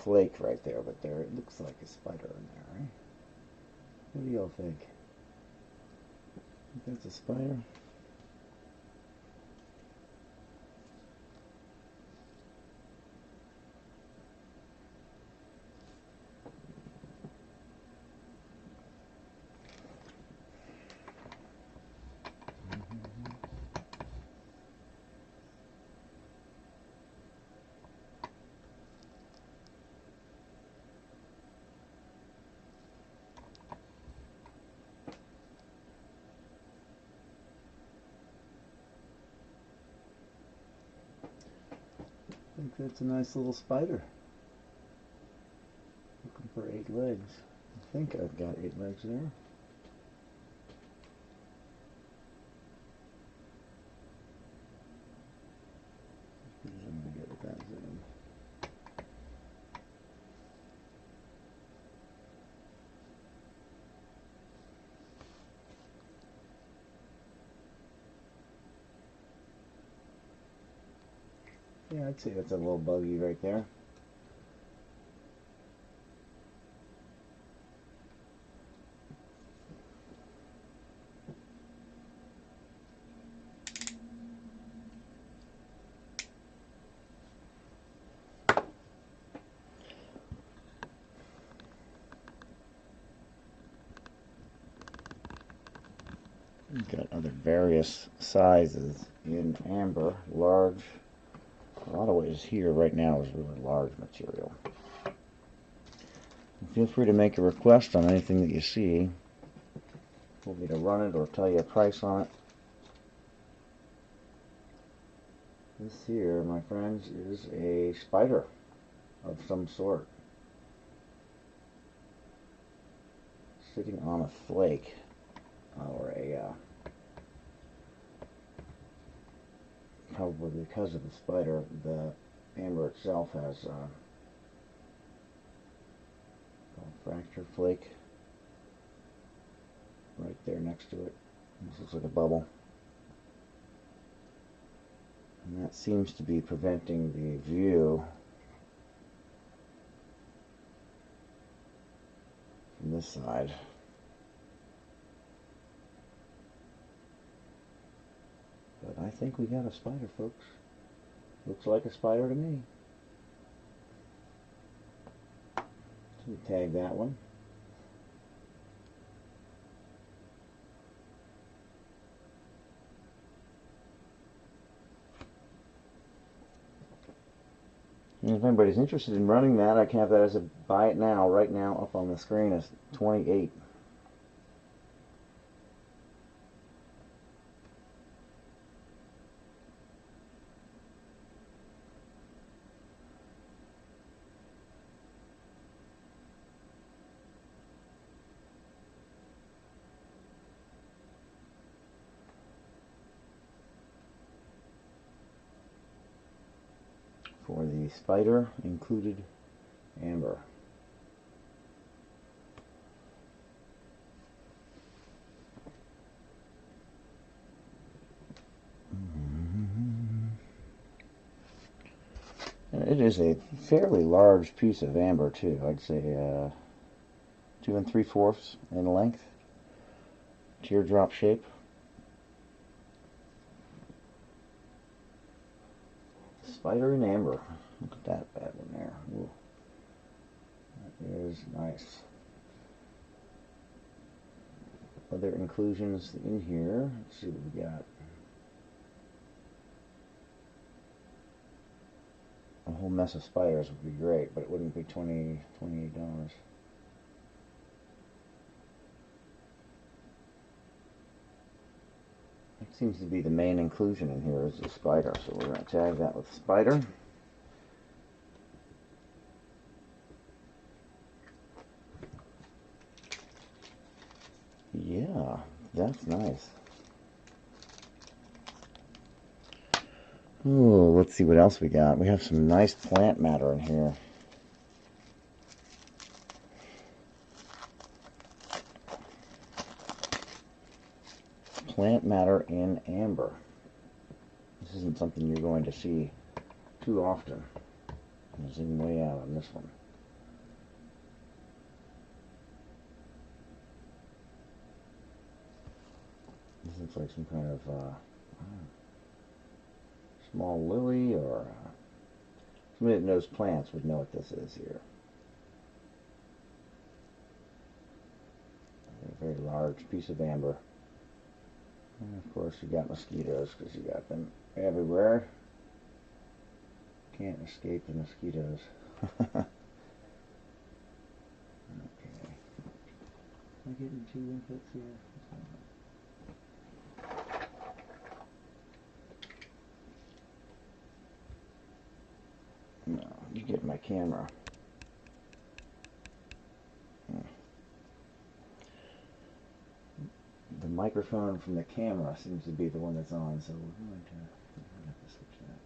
flake right there, but there it looks like a spider in there, right? What do y'all think? Think that's a spider? I think that's a nice little spider. Looking for 8 legs. I think I've got 8 legs there. I'm going to get with that zoom. Yeah, I'd say that's a little buggy right there. We've got other various sizes in amber, large. A lot of what is here right now is really large material. Feel free to make a request on anything that you see. Want me to run it or tell you a price on it. This here, my friends, is a spider of some sort. Sitting on a flake or a probably because of the spider, the amber itself has a fracture flake right there next to it. This looks like a bubble. And that seems to be preventing the view from this side. But I think we got a spider, folks. Looks like a spider to me. So we tag that one. And if anybody's interested in running that, I can have that as a buy it now, right now, up on the screen as 28. For the spider included amber. And it is a fairly large piece of amber too. I'd say 2 3/4 in length, teardrop shape. Spider in amber. Look at that bad one there. Ooh. That is nice. Other inclusions in here. Let's see what we got. A whole mess of spiders would be great, but it wouldn't be $28. That seems to be the main inclusion in here is the spider, so we're going to tag that with spider. Yeah, that's nice. Oh, let's see what else we got. We have some nice plant matter in here. Plant matter in amber. This isn't something you're going to see too often. I'm zooming way out on this one. like some kind of small lily, or somebody that knows plants would know what this is here. A very large piece of amber. And of course you got mosquitoes because you got them everywhere. Can't escape the mosquitoes. Okay. Am I getting 2 inputs here? No, you get my camera. The microphone from the camera seems to be the one that's on, so we're going to have to switch that.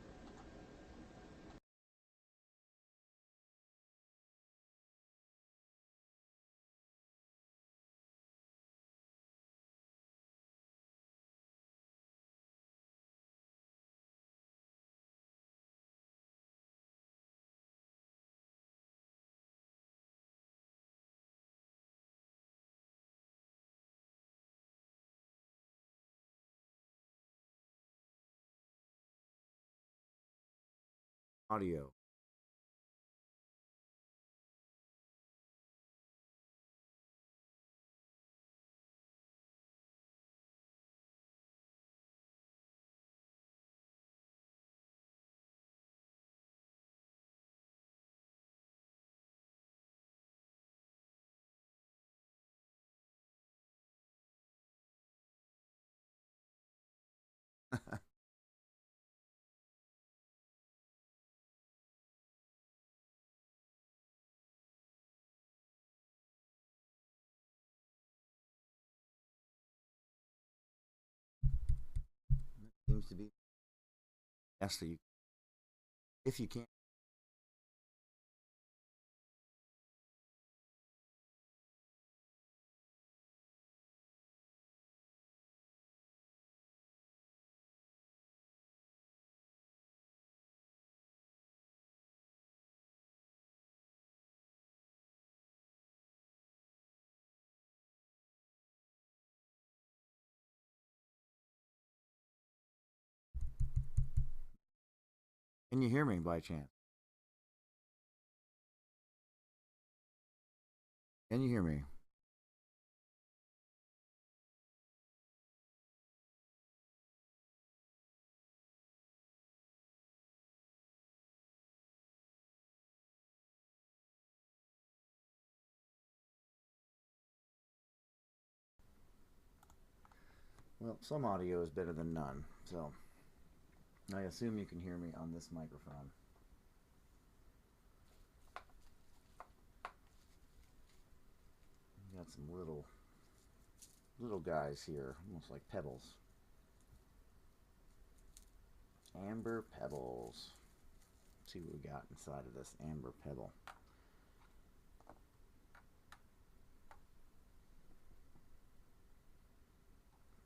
Audio. Seems to be yes, so you, if you can. Can you hear me by chance? Can you hear me? Well, some audio is better than none, so I assume you can hear me on this microphone. Got some little guys here, almost like pebbles. Amber pebbles. Let's see what we got inside of this amber pebble.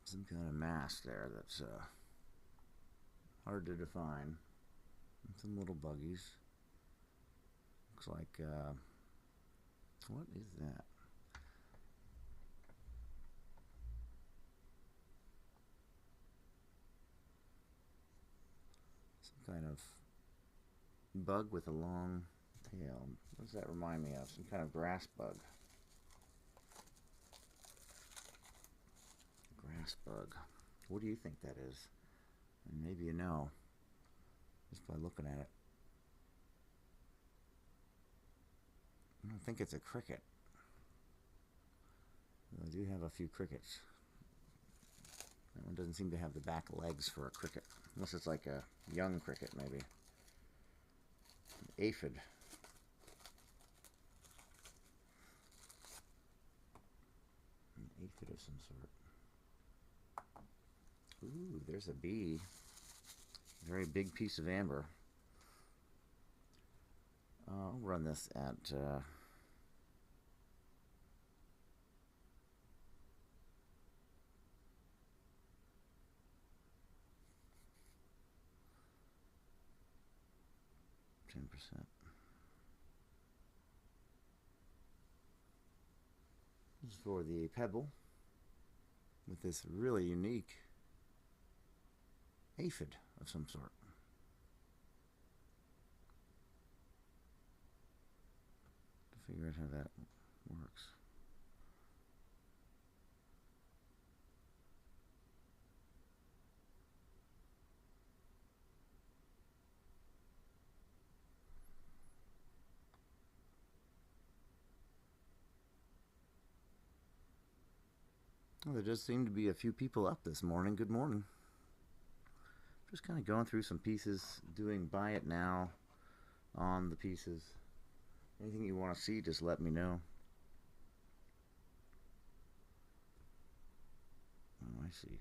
Some kind of mass there that's hard to define. And some little buggies. Looks like, what is that? Some kind of bug with a long tail. What does that remind me of? Some kind of grass bug. Grass bug. What do you think that is? And maybe you know just by looking at it. I don't think it's a cricket. I do have a few crickets. That one doesn't seem to have the back legs for a cricket. Unless it's like a young cricket, maybe. An aphid. An aphid of some sort. Ooh, there's a bee. Very big piece of amber. I'll run this at 10%. This is for the pebble with this really unique aphid of some sort. To figure out how that works. Well, there does seem to be a few people up this morning. Good morning. Just kind of going through some pieces, doing buy it now on the pieces. Anything you want to see, just let me know. Oh, I see.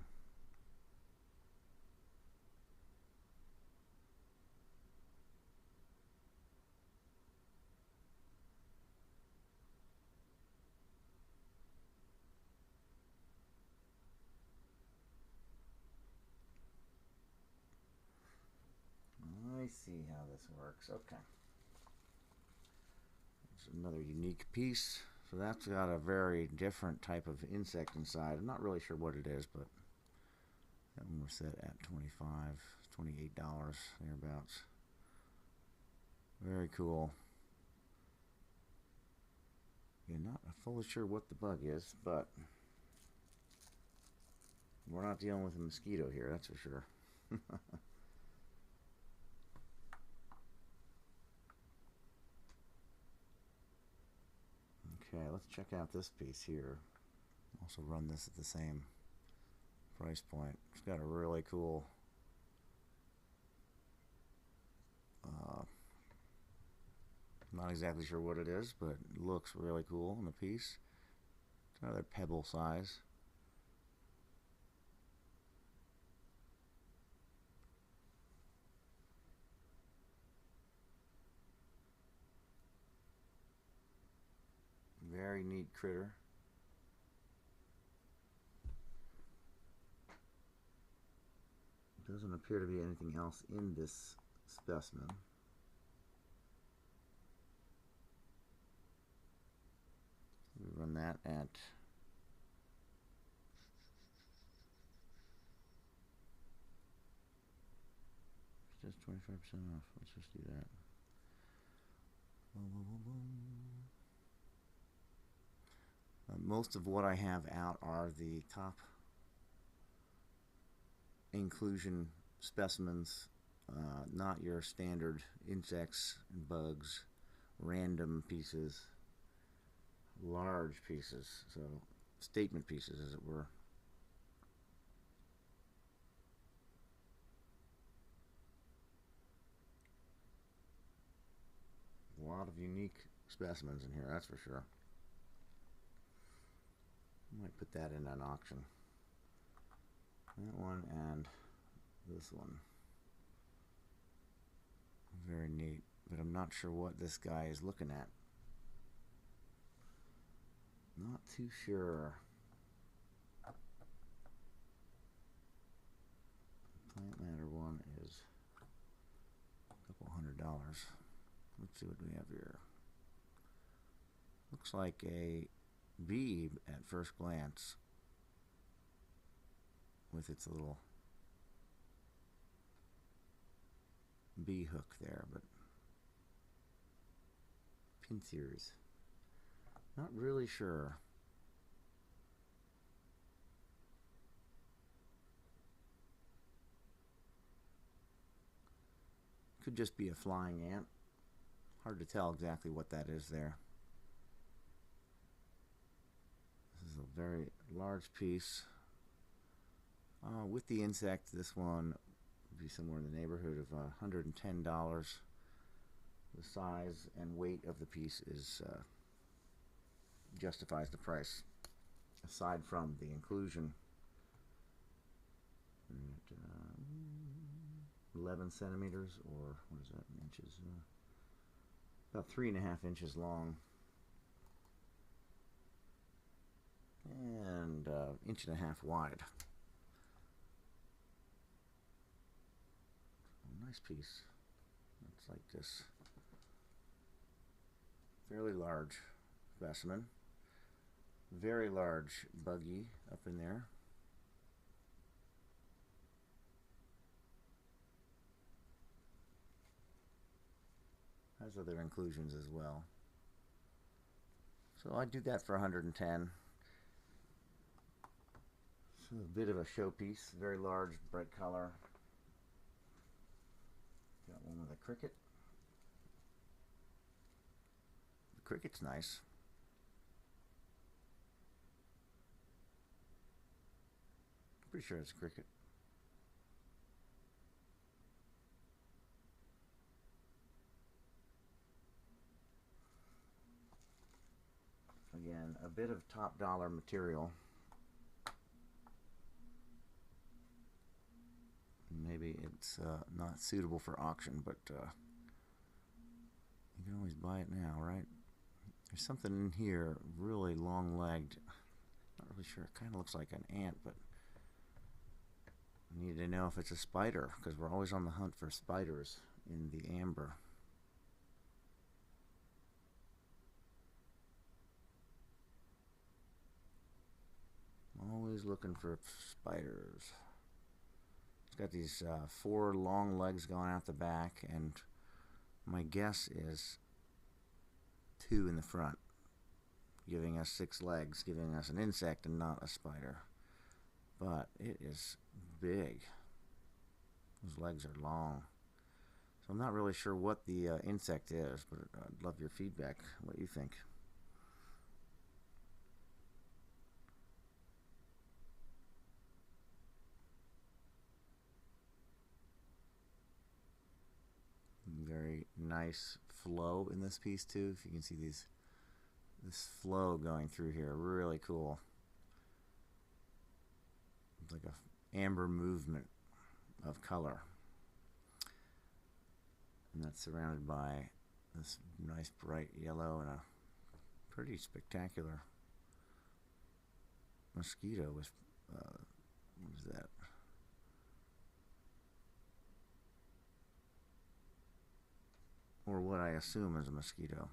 I see how this works. Okay. It's another unique piece. So that's got a very different type of insect inside. I'm not really sure what it is, but that one was set at $25, $28 thereabouts. Very cool. You're not fully sure what the bug is, but we're not dealing with a mosquito here, that's for sure. Okay, let's check out this piece here. Also run this at the same price point. It's got a really cool not exactly sure what it is, but it looks really cool in the piece. It's another pebble size. Very neat critter. Doesn't appear to be anything else in this specimen. We run that at just 25% off. Let's just do that. Most of what I have out are the top inclusion specimens, not your standard insects and bugs, random pieces, large pieces, so statement pieces as it were. A lot of unique specimens in here, that's for sure. I might put that in an auction. That one and this one. Very neat, but I'm not sure what this guy is looking at. Not too sure. Plant matter one is a couple $100. Let's see what we have here. Looks like a bee at first glance with its little bee hook there, but pincers. Not really sure. Could just be a flying ant. Hard to tell exactly what that is there. This is a very large piece. With the insect, this one would be somewhere in the neighborhood of $110. The size and weight of the piece is justifies the price, aside from the inclusion. 11 centimeters, or what is that in inches? About 3.5 inches long, and 1.5 inches wide. Nice piece. It's like this fairly large specimen. Very large buggy up in there. has other inclusions as well. So I do that for 110. So a bit of a showpiece, very large, bright color. Got one with a cricket. The cricket's nice. Pretty sure it's a cricket. Again, a bit of top dollar material. Maybe it's not suitable for auction, but you can always buy it now, right? There's something in here, really long-legged. Not really sure. It kind of looks like an ant, but I need to know if it's a spider, because we're always on the hunt for spiders in the amber. Always looking for spiders. It's got these 4 long legs going out the back, and my guess is 2 in the front, giving us 6 legs, giving us an insect and not a spider. But it is big. Those legs are long. So I'm not really sure what the insect is, but I'd love your feedback, what you think. Very nice flow in this piece too. If you can see this flow going through here, really cool. It's like a amber movement of color, and that's surrounded by this nice bright yellow and a pretty spectacular mosquito with what is that? Or what I assume is a mosquito.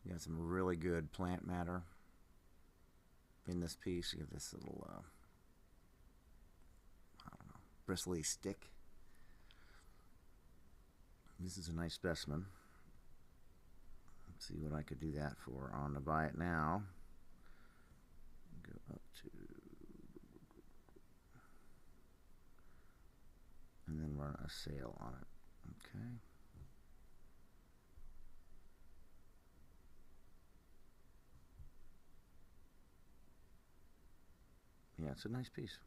You got some really good plant matter in this piece. You have this little, I don't know, bristly stick. This is a nice specimen. Let's see what I could do that for on the buy it now. Go up to, and then run a sale on it. Okay. Yeah, it's a nice piece.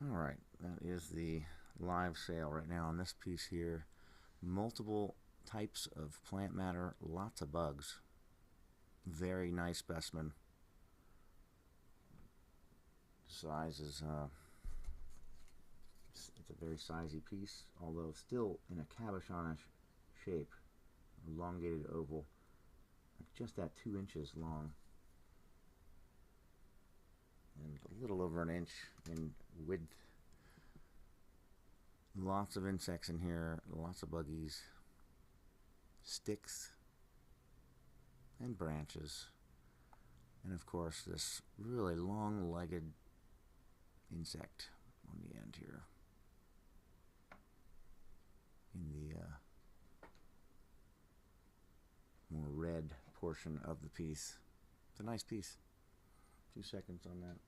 Alright, that is the live sale right now on this piece here. Multiple types of plant matter, lots of bugs. Very nice specimen. Size is, it's a very sizey piece, although still in a cabochonish shape, elongated oval, just at 2 inches long, and a little over an inch in width. Lots of insects in here, lots of buggies, sticks, and branches, and of course this really long-legged insect on the end here in the more red portion of the piece. It's a nice piece. 2 seconds on that.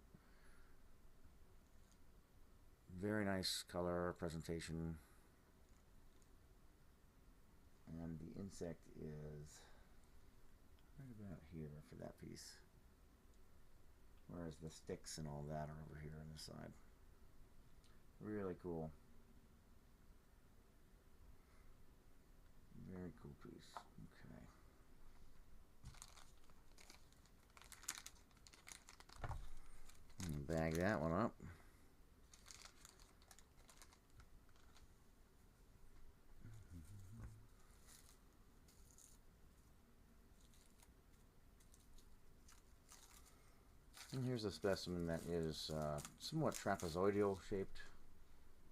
Very nice color presentation, and the insect is right about here for that piece, whereas the sticks and all that are over here on the side. Really cool. Very cool piece. Okay. Bag that one up. And here's a specimen that is somewhat trapezoidal shaped.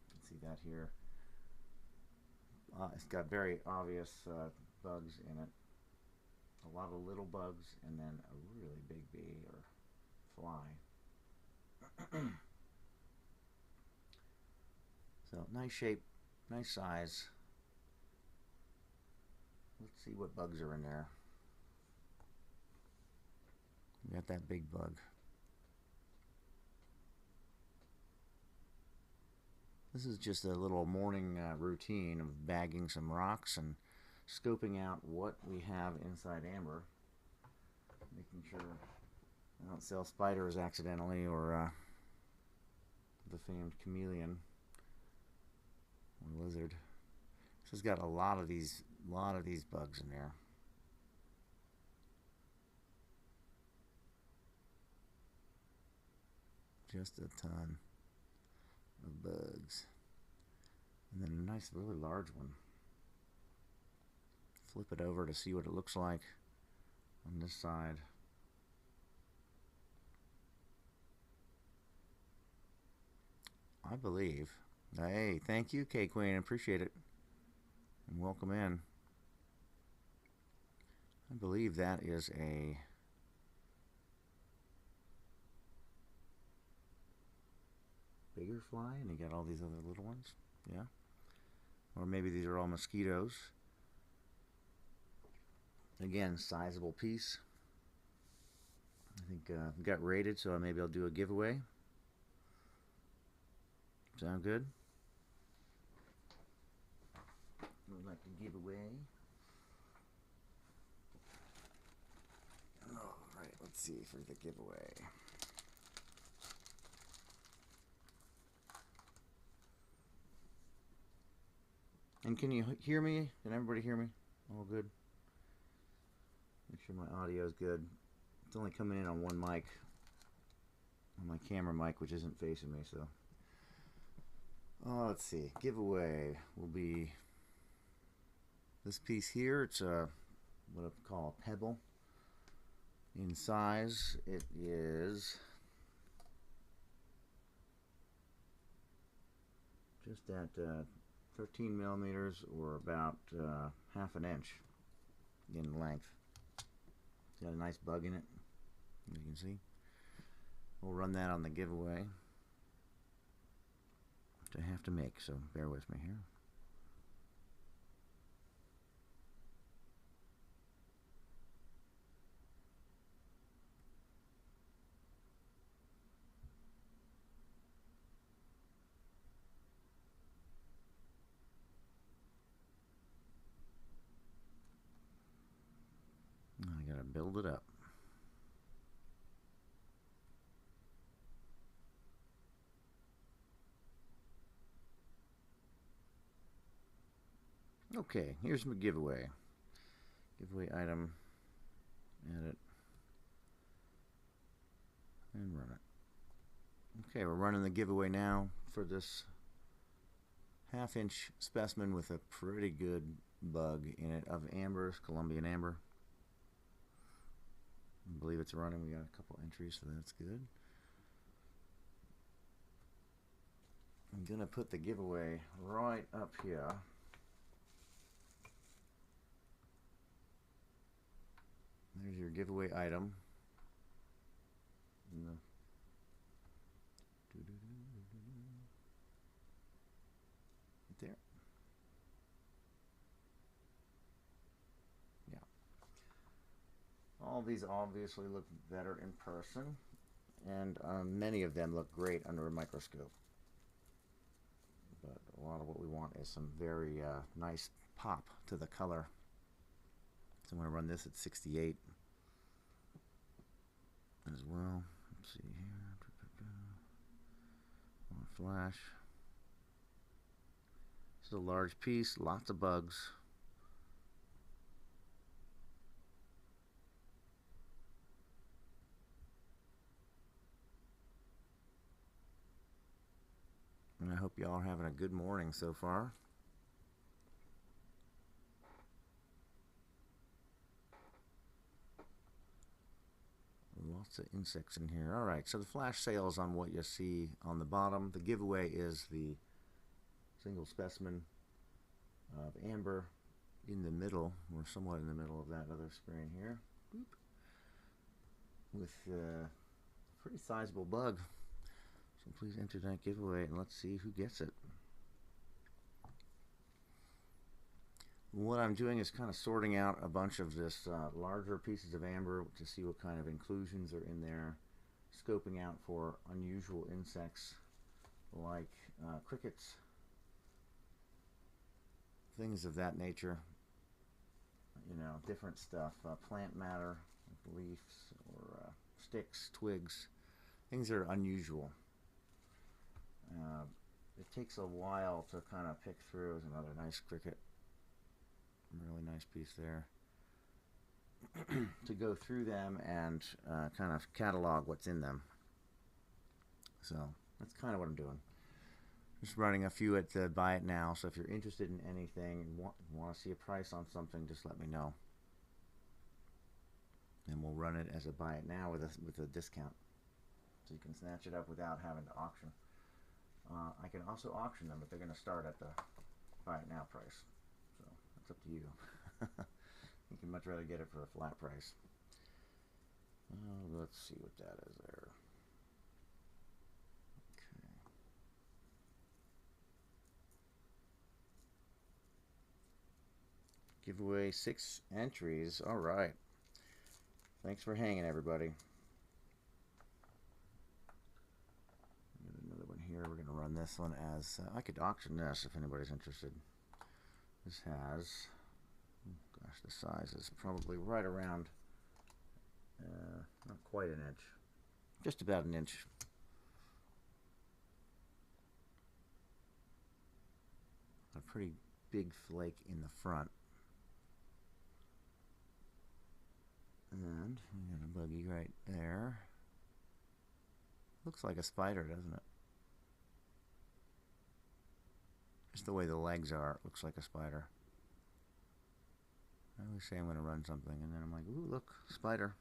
You can see that here. It's got very obvious bugs in it. A lot of little bugs and then a really big bee or fly. So nice shape, nice size. Let's see what bugs are in there. We got that big bug. This is just a little morning routine of bagging some rocks and scoping out what we have inside amber, making sure I don't sell spiders accidentally, or the famed chameleon or lizard. This has got a lot of these bugs in there. Just a ton of bugs. And then a nice, really large one. Flip it over to see what it looks like on this side. I believe. Hey, thank you, K Queen. Appreciate it. And welcome in. I believe that is a bigger fly, and you got all these other little ones. Yeah. Or maybe these are all mosquitoes. Again, sizable piece. I think got rated, so maybe I'll do a giveaway. Sound good? Would like to give away. All right, let's see for the giveaway. And can you hear me? Can everybody hear me? All good? Make sure my audio is good. It's only coming in on one mic, on my camera mic, which isn't facing me, so. Oh, let's see. Giveaway will be this piece here. It's what I call a pebble. In size, it is just at 13 millimeters, or about half an inch in length. It's got a nice bug in it, as you can see. We'll run that on the giveaway, which I have to make, so bear with me here. I gotta build it up. Okay, here's my giveaway. Giveaway item, edit, and run it. Okay, we're running the giveaway now for this half-inch specimen with a pretty good bug in it of amber, Colombian amber. I believe it's running. We got a couple entries, so that's good. I'm gonna put the giveaway right up here. There's your giveaway item. Right there. Yeah. All these obviously look better in person, and many of them look great under a microscope. But a lot of what we want is some very nice pop to the color. So I'm going to run this at 68 as well. Let's see here. On flash. This is a large piece, lots of bugs. And I hope y'all are having a good morning so far. Lots of insects in here. Alright, so the flash sale is on what you see on the bottom. The giveaway is the single specimen of amber in the middle, or somewhat in the middle of that other screen here. Boop. With a pretty sizable bug. please enter that giveaway and let's see who gets it. What I'm doing is kind of sorting out a bunch of this larger pieces of amber to see what kind of inclusions are in there, scoping out for unusual insects like crickets, things of that nature, you know, different stuff, plant matter, like leaves or sticks, twigs, things that are unusual. It takes a while to kind of pick through. Is another nice cricket. Really nice piece there. To go through them and kind of catalog what's in them. So that's kind of what I'm doing. Just running a few at buy it now. So if you're interested in anything and want to see a price on something, just let me know, and we'll run it as a buy it now with a discount, so you can snatch it up without having to auction. I can also auction them, but they're going to start at the buy it now price. So that's up to you. You can much rather get it for a flat price. Let's see what that is there. Okay. Giveaway 6 entries. All right. Thanks for hanging, everybody. Another one here. We're going to run this one as I could auction this if anybody's interested. This has, gosh, the size is probably right around, not quite an inch, just about an inch. A pretty big flake in the front. And we got a buggy right there. Looks like a spider, doesn't it? Just the way the legs are, it looks like a spider. I always say I'm going to run something, and then I'm like, ooh, look, spider.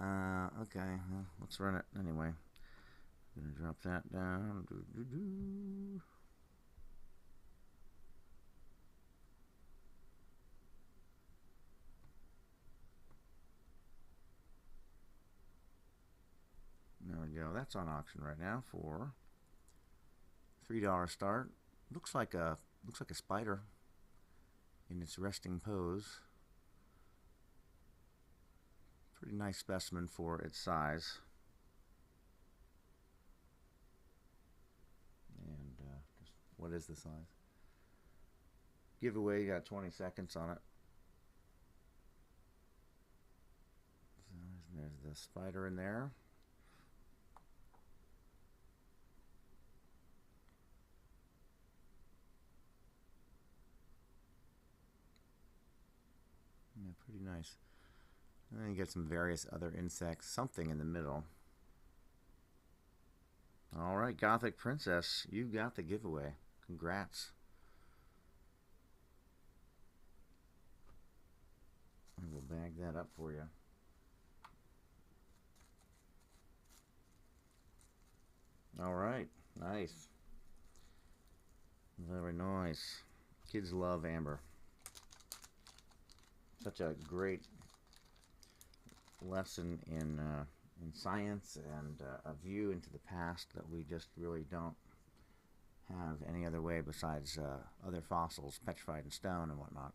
Okay, well, let's run it anyway. I'm going to drop that down. There we go. That's on auction right now for $3 start. Looks like a spider in its resting pose. Pretty nice specimen for its size. And just what is the size? Giveaway, you got 20 seconds on it. So there's the spider in there. Yeah, pretty nice. And then you get some various other insects, something in the middle. All right, Gothic Princess, you got the giveaway. Congrats. I will bag that up for you. All right, nice. Very nice. Kids love amber. Such a great lesson in science and a view into the past that we just really don't have any other way besides other fossils petrified in stone and whatnot.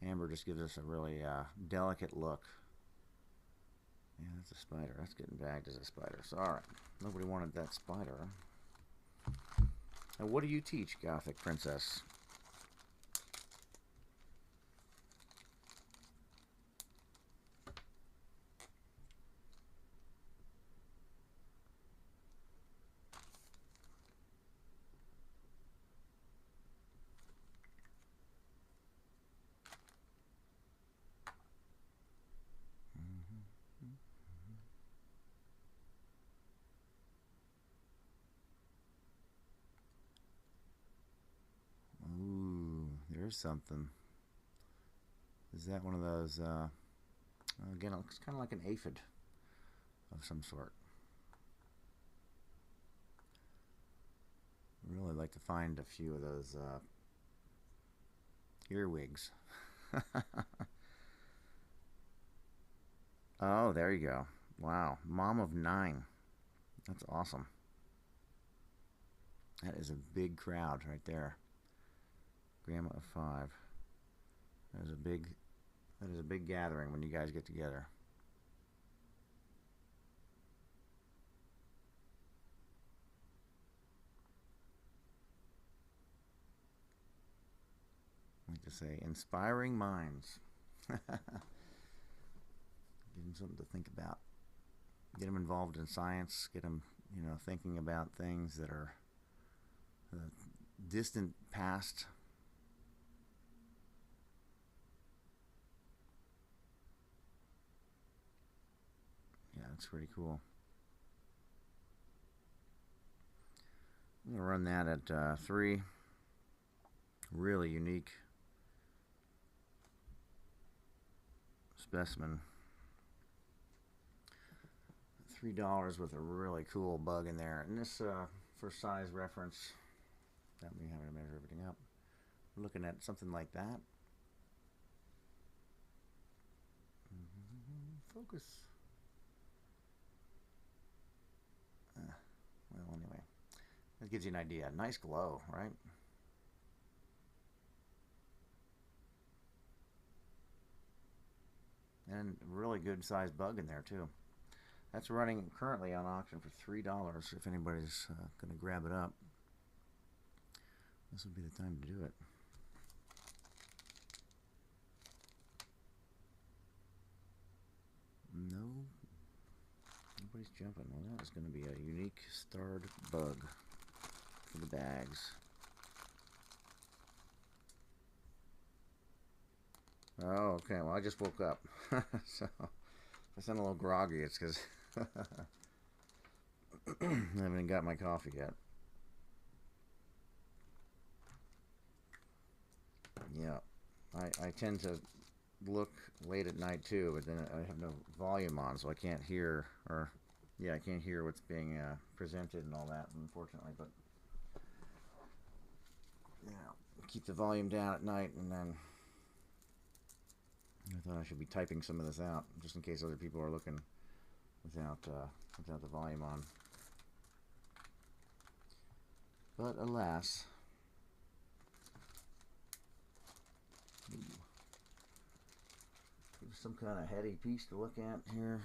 Amber just gives us a really delicate look. Yeah, that's a spider. That's getting bagged as a spider. So, all right. Nobody wanted that spider. Now, what do you teach, Gothic Princess? Ooh, there's something. Is that one of those, again, it looks kind of like an aphid of some sort. I'd really like to find a few of those earwigs. Oh, there you go. Wow, mom of 9. That's awesome. That is a big crowd right there. Grandma of 5. That is a big gathering when you guys get together. I like to say, inspiring minds. Give them something to think about. Get them involved in science. Get them, thinking about things that are distant past. Yeah, that's pretty cool. I'm going to run that at 3. Really unique specimen. $3 with a really cool bug in there. And this, for size reference, without me having to measure everything up, we're looking at something like that. Focus. Well, anyway, that gives you an idea. Nice glow, right? And really good sized bug in there too. That's running currently on auction for $3. If anybody's going to grab it up, this would be the time to do it. No, nobody's jumping. Well, that is going to be a unique starred bug for the bags. Oh, okay. Well, I just woke up, so if I sound a little groggy, it's because I haven't got my coffee yet. Yeah, I tend to look late at night too, but then I have no volume on, so I can't hear, or yeah, I can't hear what's being presented and all that, unfortunately. But keep the volume down at night, and then I thought I should be typing some of this out just in case other people are looking without the volume on. But alas, there's some kind of heady piece to look at here.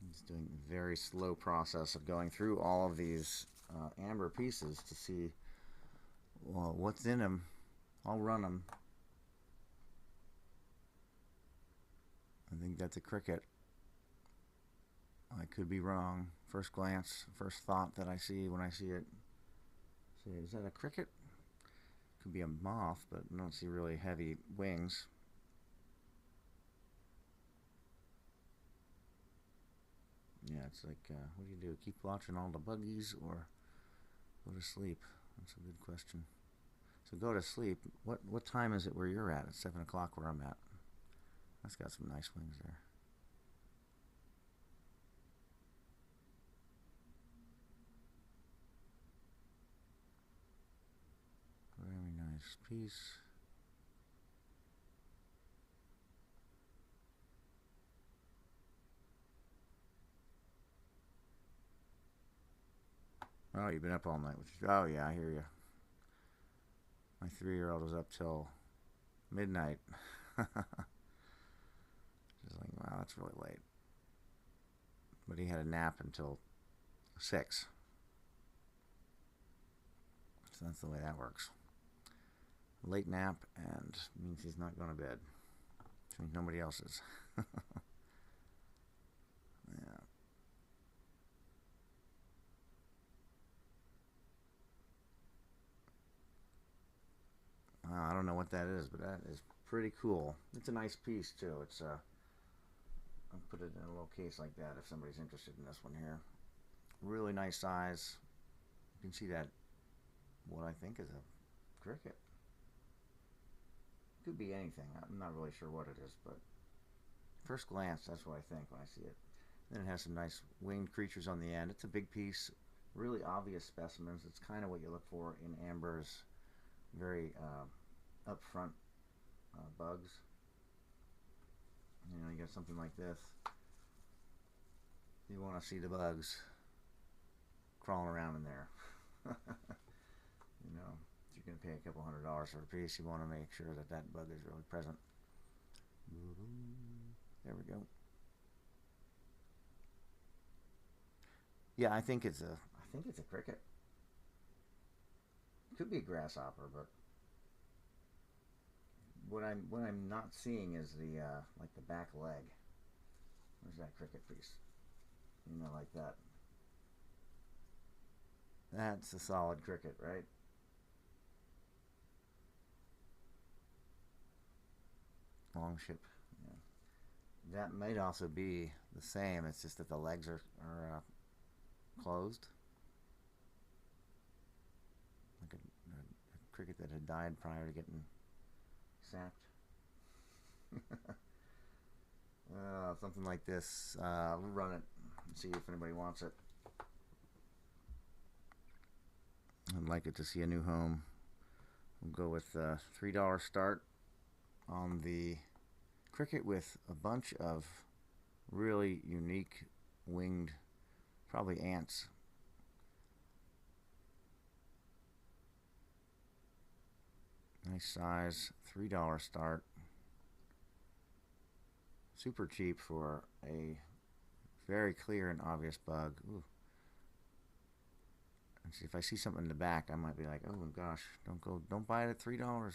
He's doing a very slow process of going through all of these amber pieces to see what's in them. I'll run them. I think that's a cricket. I could be wrong. First glance, first thought that I see when I see it. See, is that a cricket? Could be a moth, but I don't see really heavy wings. Yeah, it's like, what do? Keep watching all the buggies or go to sleep? That's a good question. So go to sleep. What time is it where you're at? It's 7 o'clock where I'm at. That's got some nice wings there. Very nice piece. Oh, you've been up all night. Oh, yeah, I hear you. My 3-year-old was up till midnight. Just like, wow, that's really late. But he had a nap until 6. So that's the way that works. Late nap and means he's not going to bed. Which means nobody else is. Yeah. I don't know what that is, but that is pretty cool. It's a nice piece too. It's I'll put it in a little case like that if somebody's interested in this one here. Really nice size. You can see that what I think is a cricket. Could be anything. I'm not really sure what it is, but first glance, that's what I think when I see it. Then it has some nice winged creatures on the end. It's a big piece. really obvious specimens. It's kind of what you look for in ambers, very upfront bugs. You know, you got something like this. You want to see the bugs crawling around in there. You know, if you're going to pay a couple $100 for a piece, you want to make sure that that bug is really present. There we go. Yeah, I think it's a cricket. Could be a grasshopper, but what I'm not seeing is the like the back leg. Where's that cricket piece? You know, like that. That's a solid cricket, right? Long ship. Yeah. That might also be the same. It's just that the legs are closed. Like a cricket that had died prior to getting sapped. Something like this. We'll run it and see if anybody wants it. I'd like it to see a new home. We'll go with $3 start on the cricket with a bunch of really unique winged, probably ants. Nice size, $3 start. Super cheap for a very clear and obvious bug. Ooh. And see, if I see something in the back, I might be like, oh gosh, don't buy it at $3.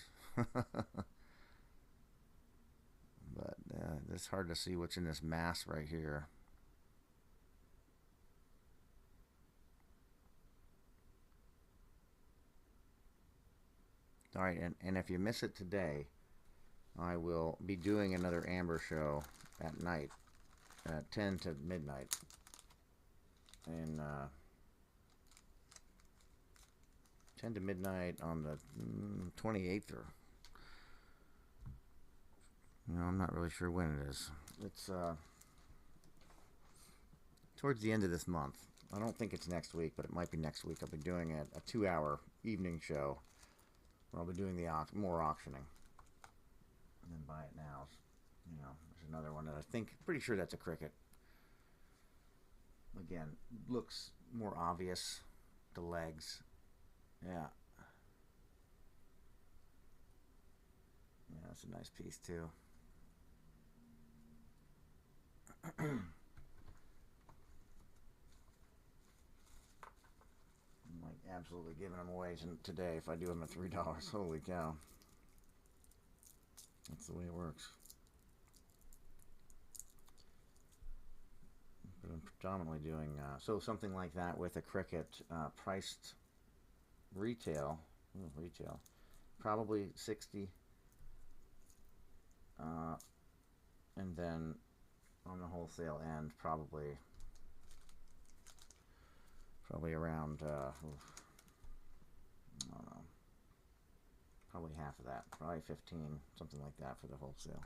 But it's hard to see what's in this mass right here. All right, and if you miss it today, I will be doing another amber show at night at 10 to midnight. And 10 to midnight on the 28th, or I'm not really sure when it is. It's towards the end of this month. I don't think it's next week, but it might be next week. I'll be doing a 2-hour evening show where I'll be doing the more auctioning. And then buy it now. There's another one that pretty sure that's a cricket. Again, looks more obvious. The legs. Yeah. Yeah, that's a nice piece too. I'm like absolutely giving them away today if I do them at $3. Holy cow. That's the way it works. But I'm predominantly doing so something like that with a cricket priced retail, probably 60, and then on the wholesale end probably around I don't know, probably half of that, probably 15, something like that for the wholesale.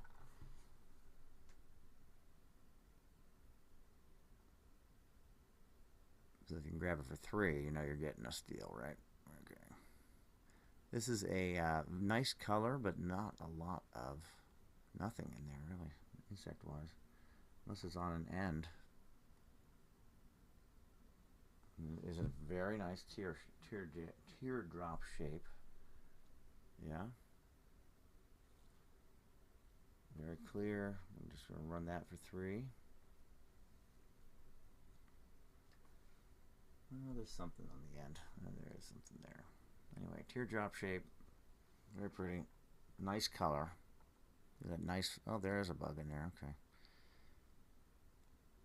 So if you can grab it for $3, you're getting a steal, right? Okay. This is a nice color, but not a lot of nothing in there really, insect-wise, unless it's on an end. Is a very nice teardrop shape. Yeah. Very clear. I'm just going to run that for $3. Oh, there's something on the end. Oh, there is something there. Anyway, teardrop shape. Very pretty. Nice color. That nice. Oh, there is a bug in there. Okay.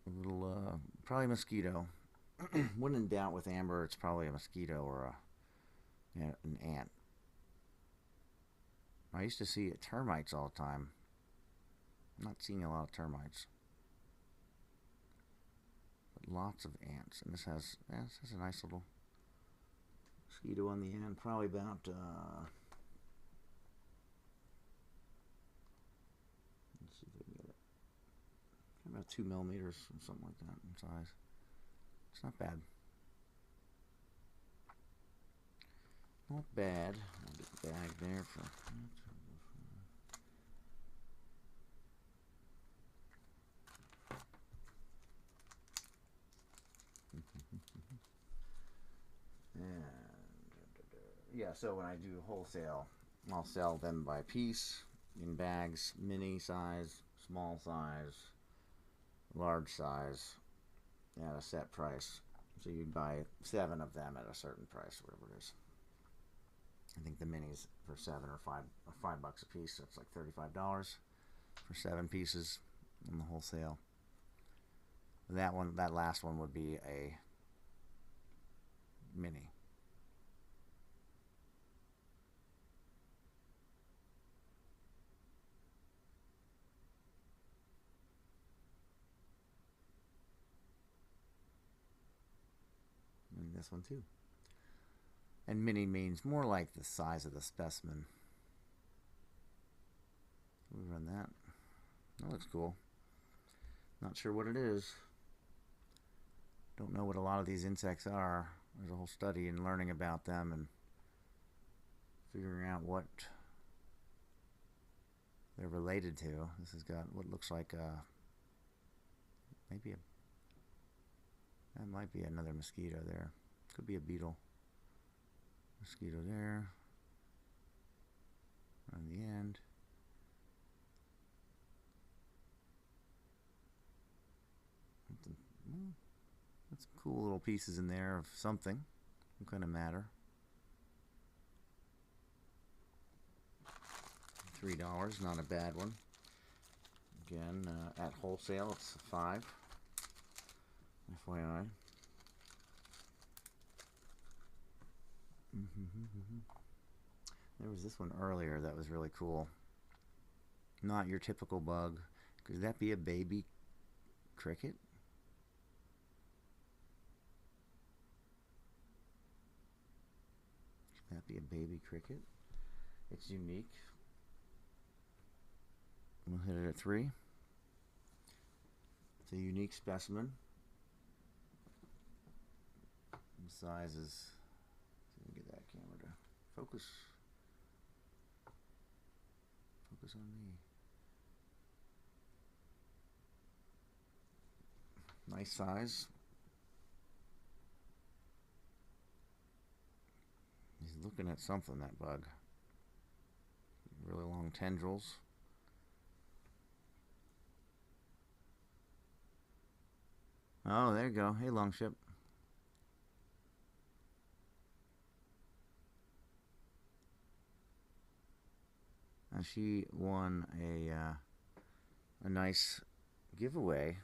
A little, probably mosquito. When in doubt with amber, it's probably a mosquito or an ant. I used to see termites all the time. I'm not seeing a lot of termites, but lots of ants. And this has a nice little mosquito on the end. Probably about let's see if I can get it. About 2 millimeters, something like that in size. It's not bad. Not bad. I'll get the bag there for. And yeah, so when I do wholesale, I'll sell them by piece in bags, mini size, small size, large size, at a set price. So you'd buy 7 of them at a certain price, whatever it is. I think the minis for 7 or 5 bucks a piece. That's like $35 for 7 pieces in the wholesale. That last one would be a mini. And this one too. And mini means more like the size of the specimen. We run that. That looks cool. Not sure what it is. Don't know what a lot of these insects are. There's a whole study in learning about them and figuring out what they're related to. This has got what looks like maybe that might be another mosquito there. Could be a beetle. Mosquito there. On the end. That's cool little pieces in there of something. What kind of matter? $3, not a bad one. Again, at wholesale, it's 5. FYI. There was this one earlier that was really cool. Not your typical bug. Could that be a baby cricket? Could that be a baby cricket? It's unique. We'll hit it at 3. It's a unique specimen. The size is. Let me get that camera to focus. Focus on me. Nice size. He's looking at something, that bug. Really long tendrils. Oh, there you go. Hey, Longship. She won a nice giveaway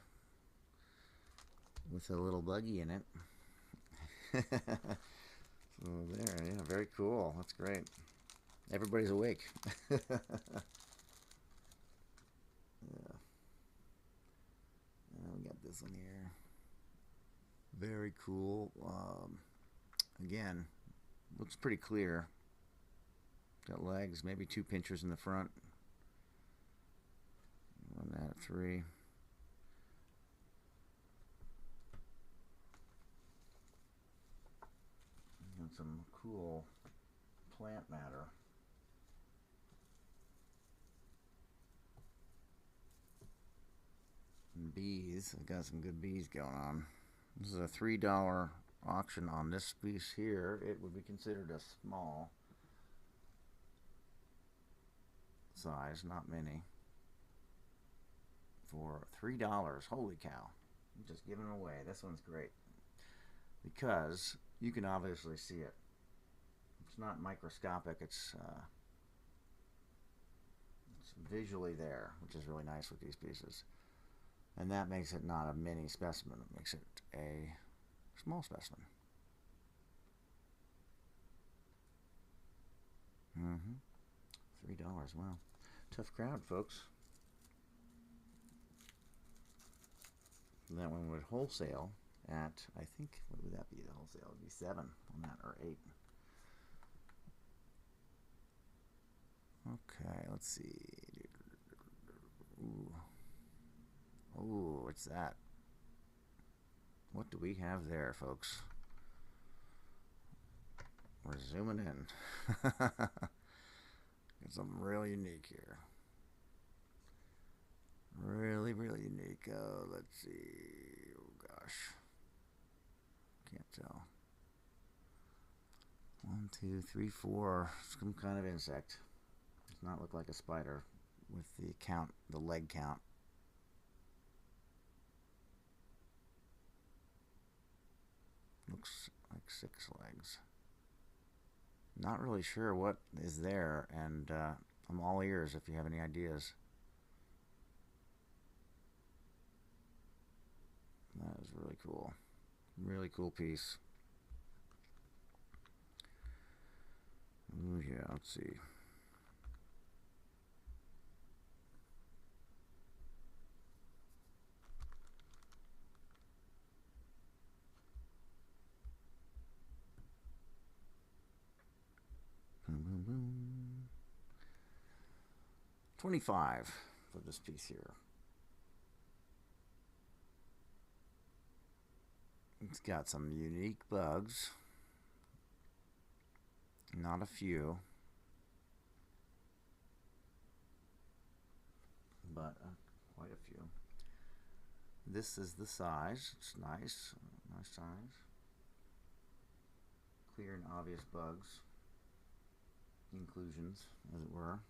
with a little buggy in it. So there, yeah, very cool. That's great. Everybody's awake. Yeah. We got this one here. Very cool. Again, looks pretty clear. Got legs, maybe 2 pinchers in the front. Run that at 3. And some cool plant matter. And bees. I got some good bees going on. This is a $3 auction on this piece here. It would be considered a small size, not many, for $3. Holy cow. I'm just giving it away. This one's great because you can obviously see it. It's not microscopic. It's visually there, which is really nice with these pieces. And that makes it not a mini specimen. It makes it a small specimen. $3. Wow. Tough crowd, folks. That one would wholesale at, I think, what would that be? The wholesale would be 7 on that, or 8. Okay, let's see. Ooh. Ooh, what's that? What do we have there, folks? We're zooming in. Got something really unique here. Really, really unique. Let's see. Oh gosh. Can't tell. 1, 2, 3, 4. Some kind of insect. Does not look like a spider with the count, the leg count. Looks like 6 legs. Not really sure what is there, and I'm all ears if you have any ideas. That is really cool. Really cool piece. Ooh, yeah, let's see. Boom, boom, boom. 25 for this piece here. It's got some unique bugs. Not a few, but quite a few. This is the size. It's nice. Nice size. Clear and obvious bugs. Inclusions, as it were.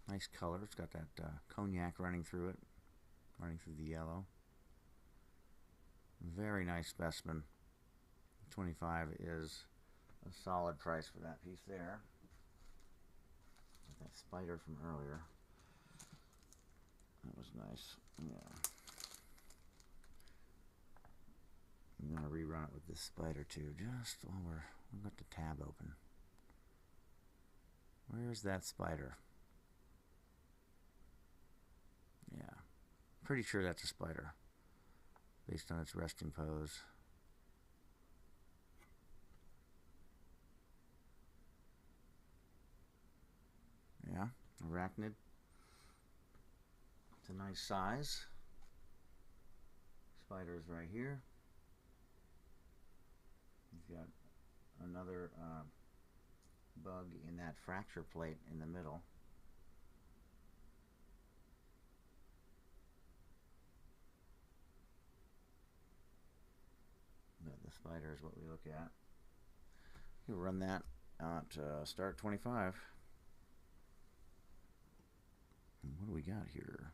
Nice color. It's got that cognac running through it. Running through the yellow. Very nice specimen. 25 is a solid price for that piece there. That spider from earlier. That was nice. Yeah. I'm gonna rerun it with this spider too, just while we've got the tab open. Where's that spider? Yeah. Pretty sure that's a spider. Based on its resting pose. Yeah, arachnid. It's a nice size. Spider is right here. He's got another bug in that fracture plate in the middle. But the spider is what we look at. You run that at start 25. And what do we got here?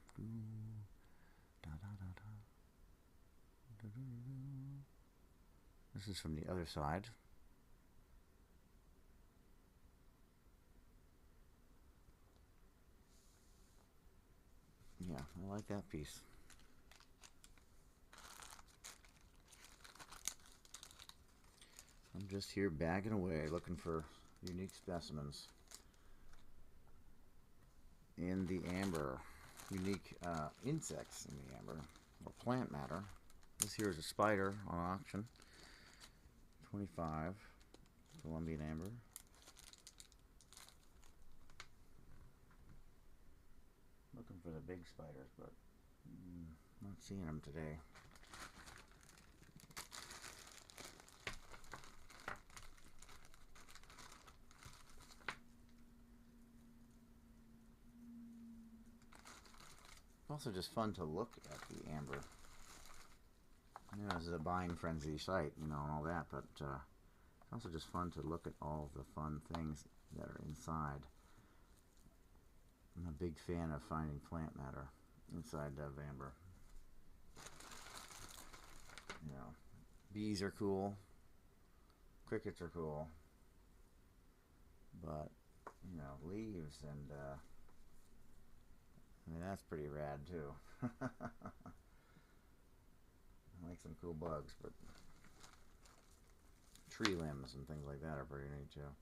This is from the other side. Yeah, I like that piece. I'm just here bagging away looking for unique specimens in the amber. Unique insects in the amber, or plant matter. This here is a spider on auction. 25 Colombian amber. Looking for the big spiders, but not seeing them today. Also just fun to look at the amber. You know, this is a buying frenzy site, you know, and all that, but it's also just fun to look at all the fun things that are inside. I'm a big fan of finding plant matter inside of amber. You know, bees are cool, crickets are cool, but, you know, leaves and, I mean, that's pretty rad too. I like some cool bugs, but tree limbs and things like that are pretty neat too.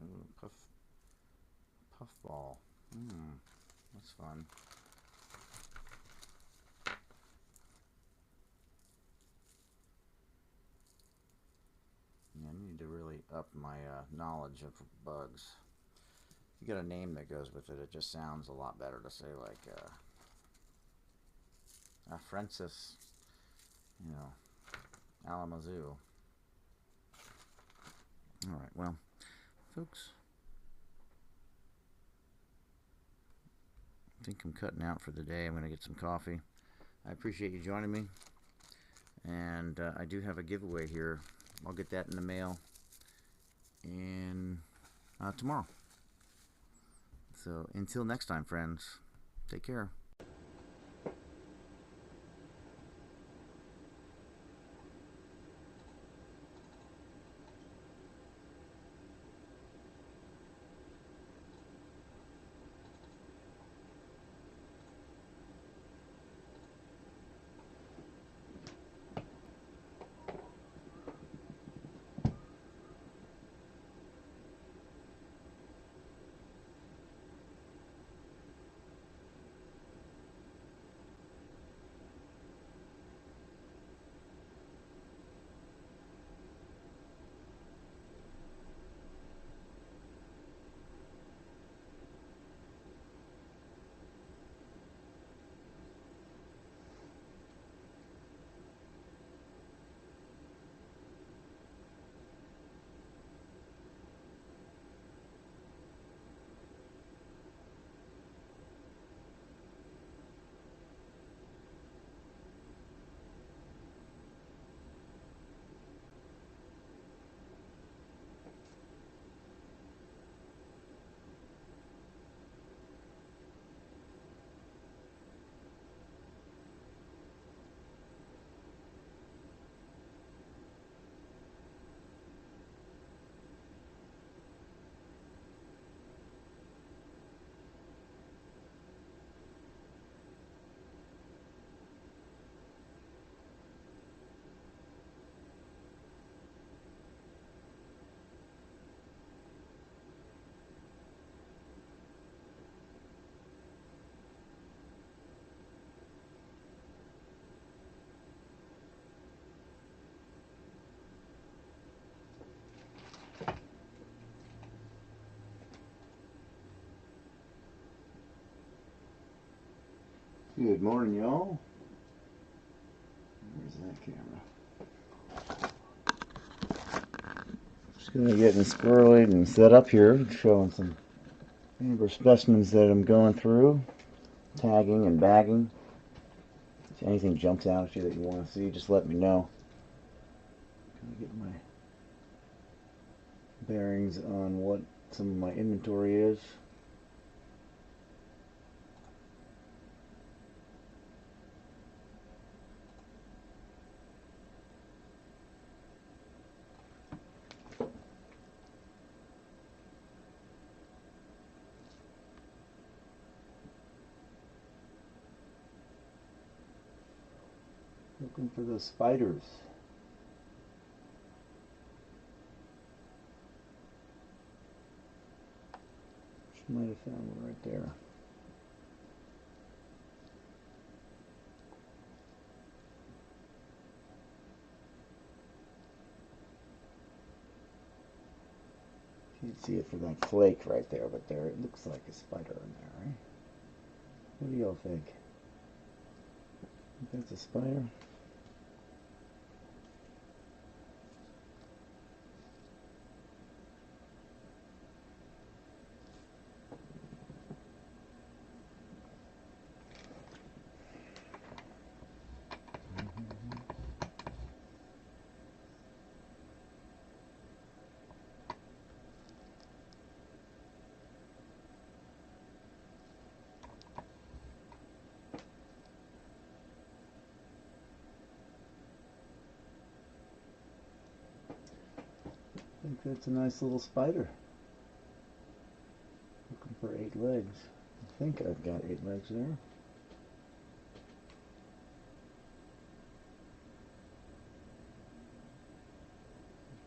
Ooh, puffball. That's fun. my knowledge of bugs. You got a name that goes with it. It just sounds a lot better to say like Francis, you know, Alamazoo. All right, well, folks, I think I'm cutting out for the day. I'm going to get some coffee. I appreciate you joining me, and I do have a giveaway here. I'll get that in the mail tomorrow. So until next time, friends, take care. Good morning, y'all. Where's that camera? Just gonna get squirrely and set up here, showing some amber specimens that I'm going through, tagging and bagging. If anything jumps out at you that you want to see, just let me know. Gonna get my bearings on what some of my inventory is. Looking for those spiders. Might have found one right there. Can't see it for that flake right there, but there it looks like a spider in there, right? What do y'all think? Think that's a spider? I think that's a nice little spider. Looking for 8 legs. I think I've got 8 legs there.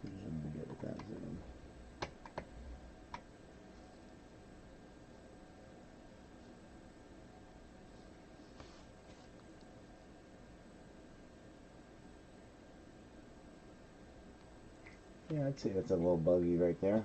I'm gonna get with that zoom. Yeah, I'd say that's a little buggy right there.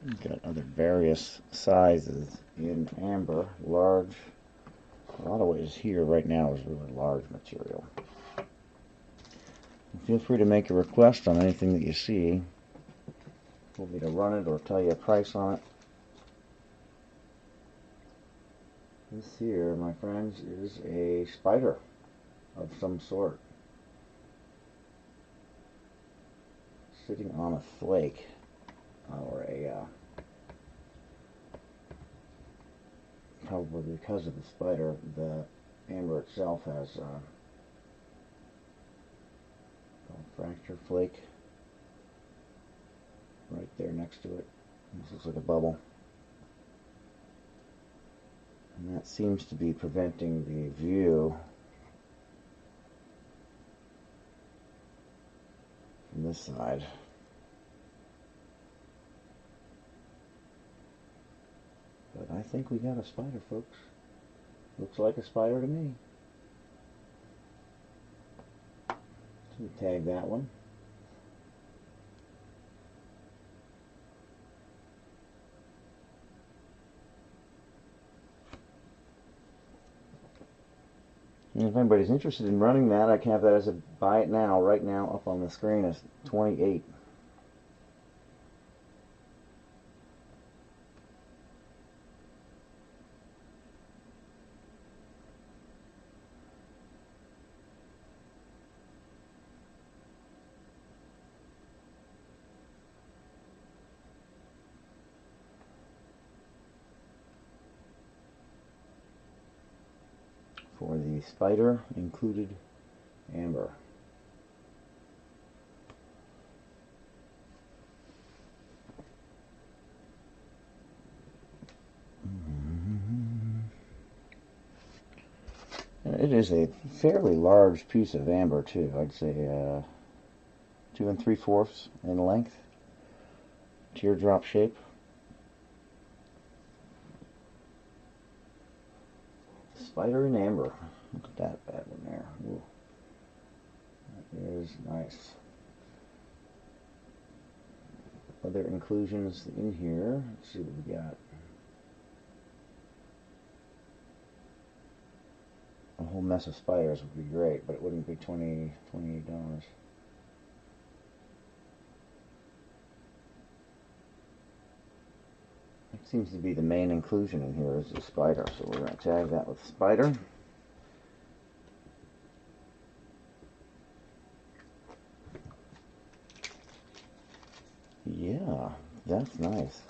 We've got other various sizes in amber, large. A lot of ways here right now is really large material. Feel free to make a request on anything that you see. Want me to run it or tell you a price on it. This here, my friends, is a spider of some sort. Sitting on a flake. Or probably because of the spider, the amber itself has a fracture flake right there next to it. This looks like a bubble. And that seems to be preventing the view from this side. But I think we got a spider, folks. Looks like a spider to me. So we tag that one. And if anybody's interested in running that, I can have that as a buy it now, right now, up on the screen as 28. For the spider included amber. And it is a fairly large piece of amber too. I'd say 2 3/4 in length, teardrop shape. Spider in amber. Look at that bad one there. Ooh. That is nice. Other inclusions in here. Let's see what we got. A whole mess of spiders would be great, but it wouldn't be $28. That seems to be the main inclusion in here is the spider, so we're going to tag that with spider. Yeah, that's nice.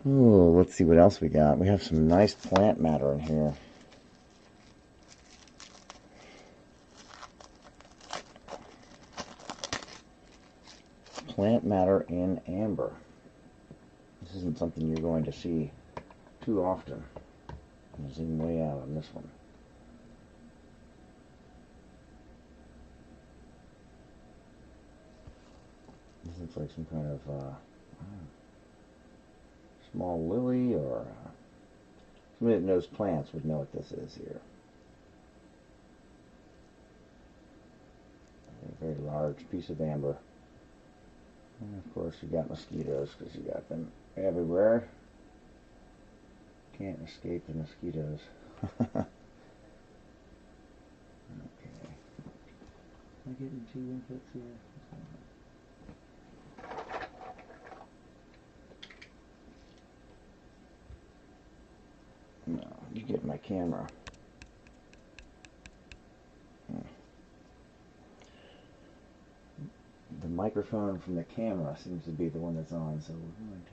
Oh, let's see what else we got. We have some nice plant matter in here. Plant matter in amber. This isn't something you're going to see too often. I'm zooming way out on this one. This looks like some kind of small lily, or somebody that knows plants would know what this is here. A very large piece of amber. And of course you got mosquitoes because you got them everywhere. Can't escape the mosquitoes. Okay. Am I getting 2 inputs here? No, you get my camera. The microphone from the camera seems to be the one that's on, so we're going to